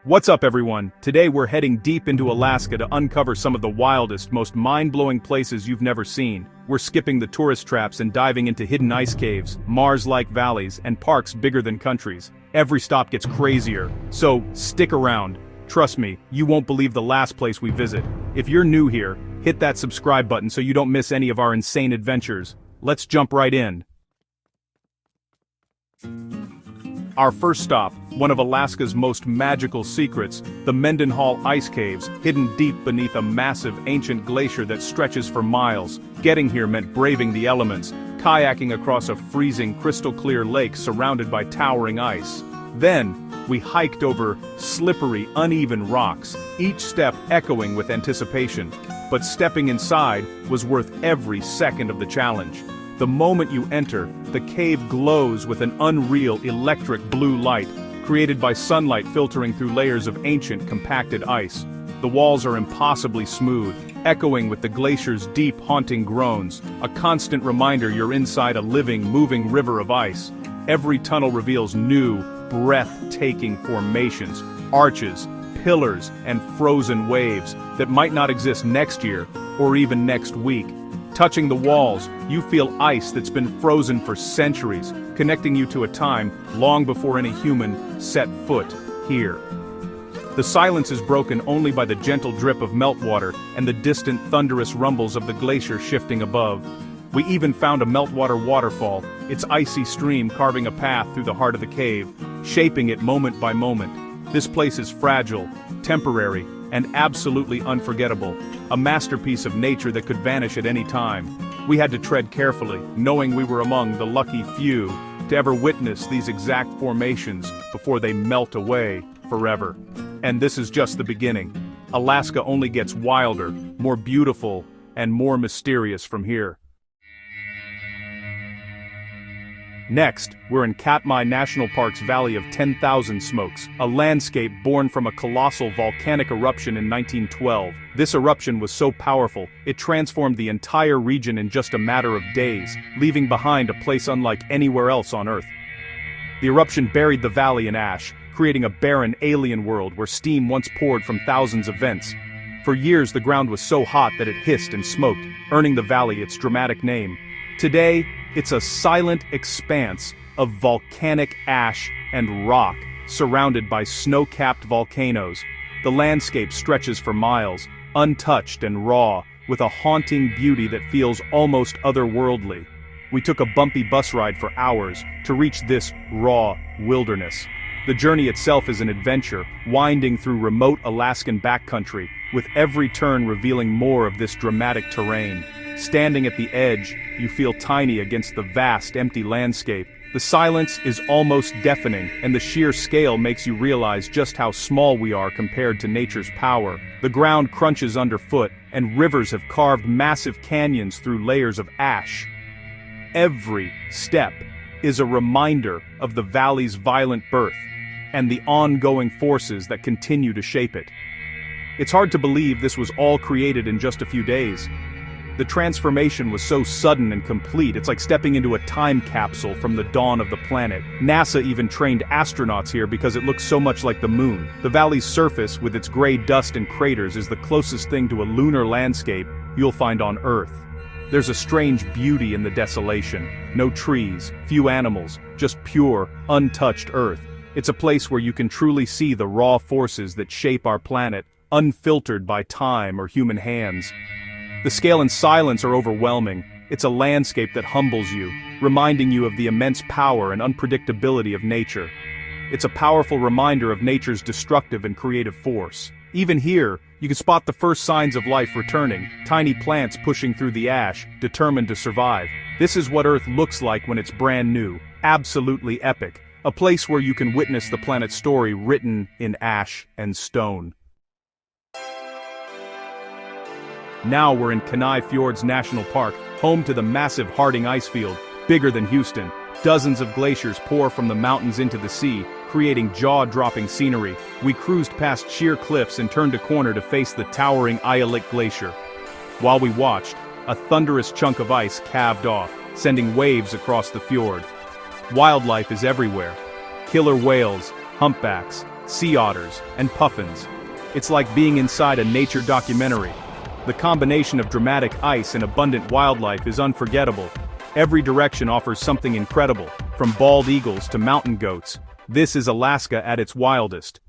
What's up, everyone? Today we're heading deep into Alaska to uncover some of the wildest, most mind-blowing places you've never seen. We're skipping the tourist traps and diving into hidden ice caves, Mars-like valleys, and parks bigger than countries. Every stop gets crazier, so stick around. Trust me, you won't believe the last place we visit. If you're new here, hit that subscribe button so you don't miss any of our insane adventures. Let's jump right in. Our first stop, one of Alaska's most magical secrets, the Mendenhall Ice Caves, hidden deep beneath a massive ancient glacier that stretches for miles. Getting here meant braving the elements, kayaking across a freezing crystal-clear lake surrounded by towering ice. Then, we hiked over slippery, uneven rocks, each step echoing with anticipation. But stepping inside was worth every second of the challenge. The moment you enter, the cave glows with an unreal electric blue light, created by sunlight filtering through layers of ancient compacted ice. The walls are impossibly smooth, echoing with the glacier's deep, haunting groans, a constant reminder you're inside a living, moving river of ice. Every tunnel reveals new, breathtaking formations, arches, pillars, and frozen waves that might not exist next year or even next week. Touching the walls, you feel ice that's been frozen for centuries, connecting you to a time long before any human set foot here. The silence is broken only by the gentle drip of meltwater and the distant thunderous rumbles of the glacier shifting above. We even found a meltwater waterfall, its icy stream carving a path through the heart of the cave, shaping it moment by moment. This place is fragile, temporary, and absolutely unforgettable, a masterpiece of nature that could vanish at any time. We had to tread carefully, knowing we were among the lucky few to ever witness these exact formations before they melt away forever. And this is just the beginning. Alaska only gets wilder, more beautiful, and more mysterious from here. Next, we're in Katmai National Park's Valley of 10,000 Smokes, a landscape born from a colossal volcanic eruption in 1912. This eruption was so powerful, it transformed the entire region in just a matter of days, leaving behind a place unlike anywhere else on Earth. The eruption buried the valley in ash, creating a barren alien world where steam once poured from thousands of vents. For years the ground was so hot that it hissed and smoked, earning the valley its dramatic name. Today, it's a silent expanse of volcanic ash and rock, surrounded by snow-capped volcanoes. The landscape stretches for miles, untouched and raw, with a haunting beauty that feels almost otherworldly. We took a bumpy bus ride for hours to reach this raw wilderness. The journey itself is an adventure, winding through remote Alaskan backcountry, with every turn revealing more of this dramatic terrain. Standing at the edge, you feel tiny against the vast, empty landscape. The silence is almost deafening, and the sheer scale makes you realize just how small we are compared to nature's power. The ground crunches underfoot, and rivers have carved massive canyons through layers of ash. Every step is a reminder of the valley's violent birth, and the ongoing forces that continue to shape it. It's hard to believe this was all created in just a few days. The transformation was so sudden and complete, it's like stepping into a time capsule from the dawn of the planet. NASA even trained astronauts here because it looks so much like the moon. The valley's surface, with its gray dust and craters, is the closest thing to a lunar landscape you'll find on Earth. There's a strange beauty in the desolation. No trees, few animals, just pure, untouched Earth. It's a place where you can truly see the raw forces that shape our planet, unfiltered by time or human hands. The scale and silence are overwhelming. It's a landscape that humbles you, reminding you of the immense power and unpredictability of nature. It's a powerful reminder of nature's destructive and creative force. Even here, you can spot the first signs of life returning, tiny plants pushing through the ash, determined to survive. This is what Earth looks like when it's brand new, absolutely epic, a place where you can witness the planet's story written in ash and stone. Now we're in Kenai Fjords National Park, home to the massive Harding Icefield, bigger than Houston. Dozens of glaciers pour from the mountains into the sea, creating jaw-dropping scenery. We cruised past sheer cliffs and turned a corner to face the towering Ayalik Glacier. While we watched, a thunderous chunk of ice calved off, sending waves across the fjord. Wildlife is everywhere. Killer whales, humpbacks, sea otters, and puffins. It's like being inside a nature documentary. The combination of dramatic ice and abundant wildlife is unforgettable. Every direction offers something incredible, from bald eagles to mountain goats. This is Alaska at its wildest.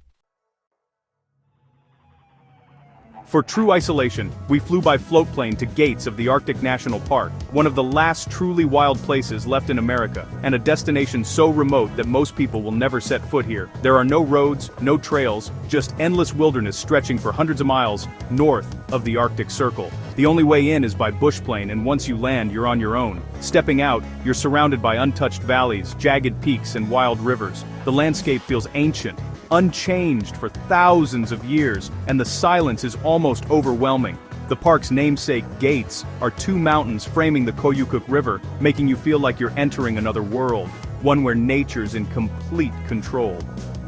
For true isolation, we flew by floatplane to Gates of the Arctic National Park, one of the last truly wild places left in America, and a destination so remote that most people will never set foot here. There are no roads, no trails, just endless wilderness stretching for hundreds of miles north of the Arctic Circle. The only way in is by bushplane, and once you land, you're on your own. Stepping out, you're surrounded by untouched valleys, jagged peaks, and wild rivers. The landscape feels ancient, unchanged for thousands of years, and the silence is almost overwhelming. The park's namesake Gates are two mountains framing the Koyukuk River, making you feel like you're entering another world, one where nature's in complete control.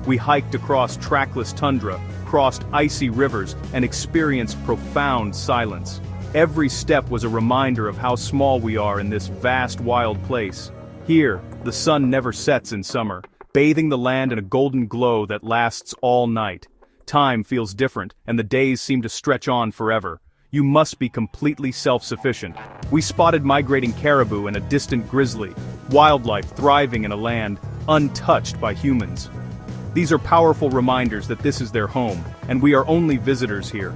We hiked across trackless tundra, crossed icy rivers, and experienced profound silence. Every step was a reminder of how small we are in this vast wild place. Here, the sun never sets in summer, bathing the land in a golden glow that lasts all night. Time feels different, and the days seem to stretch on forever. You must be completely self-sufficient. We spotted migrating caribou and a distant grizzly, wildlife thriving in a land untouched by humans. These are powerful reminders that this is their home, and we are only visitors here.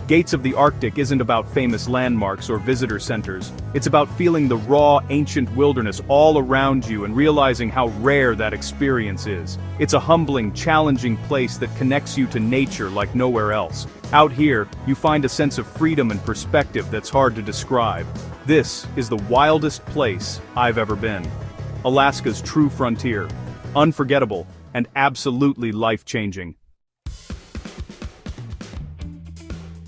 Gates of the Arctic isn't about famous landmarks or visitor centers. It's about feeling the raw, ancient wilderness all around you and realizing how rare that experience is. It's a humbling, challenging place that connects you to nature like nowhere else. Out here, you find a sense of freedom and perspective that's hard to describe. This is the wildest place I've ever been. Alaska's true frontier. Unforgettable and absolutely life-changing.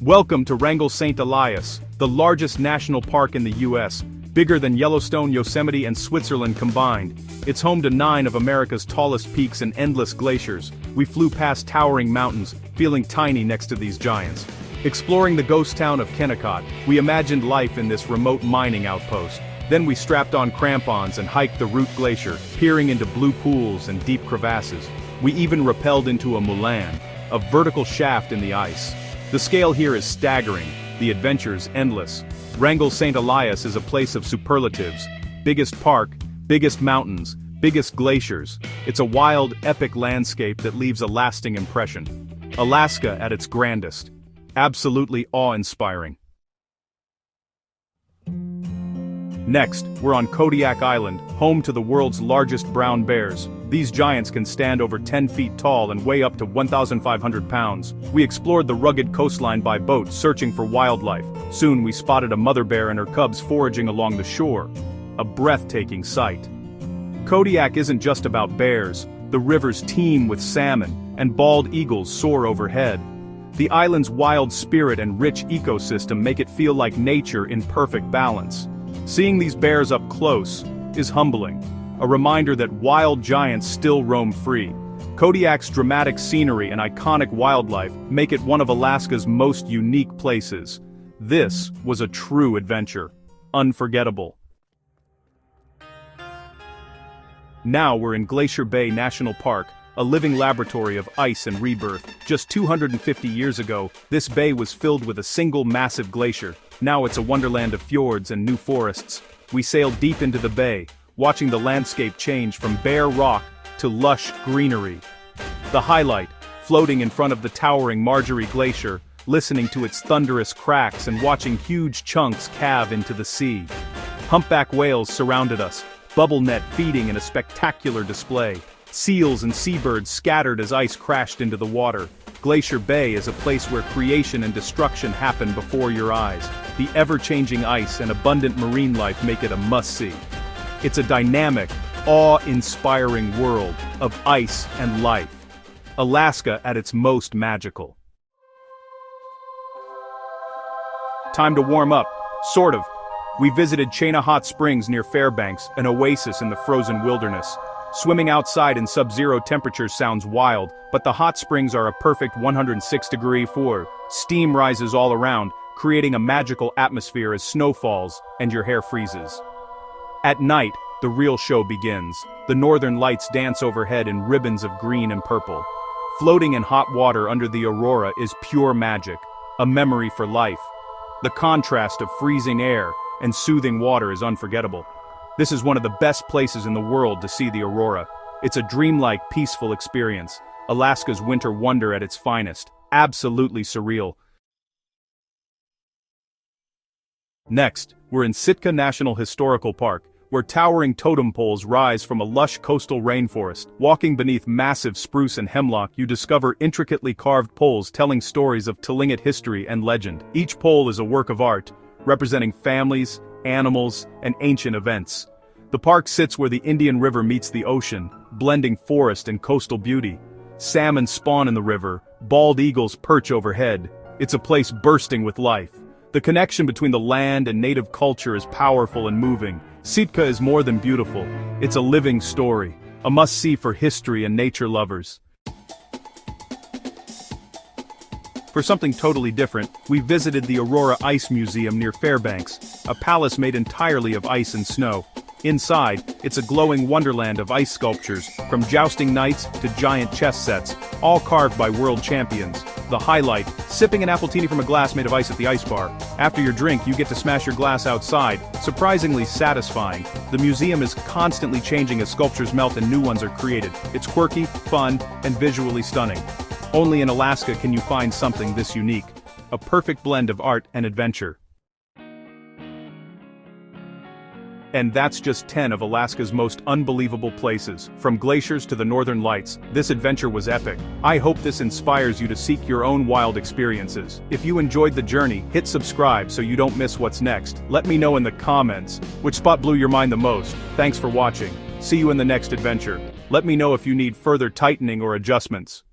Welcome to Wrangell St. Elias, the largest national park in the U.S., bigger than Yellowstone, Yosemite, and Switzerland combined. It's home to 9 of America's tallest peaks and endless glaciers. We flew past towering mountains, feeling tiny next to these giants. Exploring the ghost town of Kennecott, we imagined life in this remote mining outpost. Then we strapped on crampons and hiked the Root Glacier, peering into blue pools and deep crevasses. We even rappelled into a moulin, a vertical shaft in the ice. The scale here is staggering, the adventure's endless. Wrangell St. Elias is a place of superlatives. Biggest park, biggest mountains, biggest glaciers. It's a wild, epic landscape that leaves a lasting impression. Alaska at its grandest. Absolutely awe-inspiring. Next, we're on Kodiak Island, home to the world's largest brown bears. These giants can stand over 10 feet tall and weigh up to 1,500 pounds. We explored the rugged coastline by boat, searching for wildlife. Soon we spotted a mother bear and her cubs foraging along the shore. A breathtaking sight. Kodiak isn't just about bears. The rivers teem with salmon, and bald eagles soar overhead. The island's wild spirit and rich ecosystem make it feel like nature in perfect balance. Seeing these bears up close is humbling, a reminder that wild giants still roam free. Kodiak's dramatic scenery and iconic wildlife make it one of Alaska's most unique places. This was a true adventure. Unforgettable. Now we're in Glacier Bay National Park, a living laboratory of ice and rebirth. Just 250 years ago, this bay was filled with a single massive glacier. Now it's a wonderland of fjords and new forests. We sailed deep into the bay, watching the landscape change from bare rock to lush greenery. The highlight, floating in front of the towering Margerie Glacier, listening to its thunderous cracks and watching huge chunks calve into the sea. Humpback whales surrounded us, bubble net feeding in a spectacular display. Seals and seabirds scattered as ice crashed into the water. Glacier Bay is a place where creation and destruction happen before your eyes. The ever-changing ice and abundant marine life make it a must-see. It's a dynamic, awe-inspiring world of ice and life. Alaska at its most magical. Time to warm up, sort of. We visited Chena Hot Springs near Fairbanks, an oasis in the frozen wilderness. Swimming outside in sub-zero temperatures sounds wild, but the hot springs are a perfect 106-degree for. Steam rises all around, creating a magical atmosphere as snow falls and your hair freezes. At night, the real show begins. The northern lights dance overhead in ribbons of green and purple. Floating in hot water under the aurora is pure magic, a memory for life. The contrast of freezing air and soothing water is unforgettable. This is one of the best places in the world to see the aurora. It's a dreamlike, peaceful experience. Alaska's winter wonder at its finest. Absolutely surreal. Next, we're in Sitka National Historical Park, where towering totem poles rise from a lush coastal rainforest. Walking beneath massive spruce and hemlock, you discover intricately carved poles telling stories of Tlingit history and legend. Each pole is a work of art, representing families, animals, and ancient events. The park sits where the Indian River meets the ocean, blending forest and coastal beauty. Salmon spawn in the river, bald eagles perch overhead. It's a place bursting with life. The connection between the land and native culture is powerful and moving. Sitka is more than beautiful. It's a living story, a must-see for history and nature lovers. For something totally different, we visited the Aurora Ice Museum near Fairbanks, a palace made entirely of ice and snow. Inside, it's a glowing wonderland of ice sculptures, from jousting knights to giant chess sets, all carved by world champions. The highlight, sipping an appletini from a glass made of ice at the ice bar. After your drink, you get to smash your glass outside, surprisingly satisfying. The museum is constantly changing as sculptures melt and new ones are created. It's quirky, fun, and visually stunning. Only in Alaska can you find something this unique. A perfect blend of art and adventure. And that's just 10 of Alaska's most unbelievable places. From glaciers to the northern lights, this adventure was epic. I hope this inspires you to seek your own wild experiences. If you enjoyed the journey, hit subscribe so you don't miss what's next. Let me know in the comments which spot blew your mind the most. Thanks for watching. See you in the next adventure. Let me know if you need further tightening or adjustments.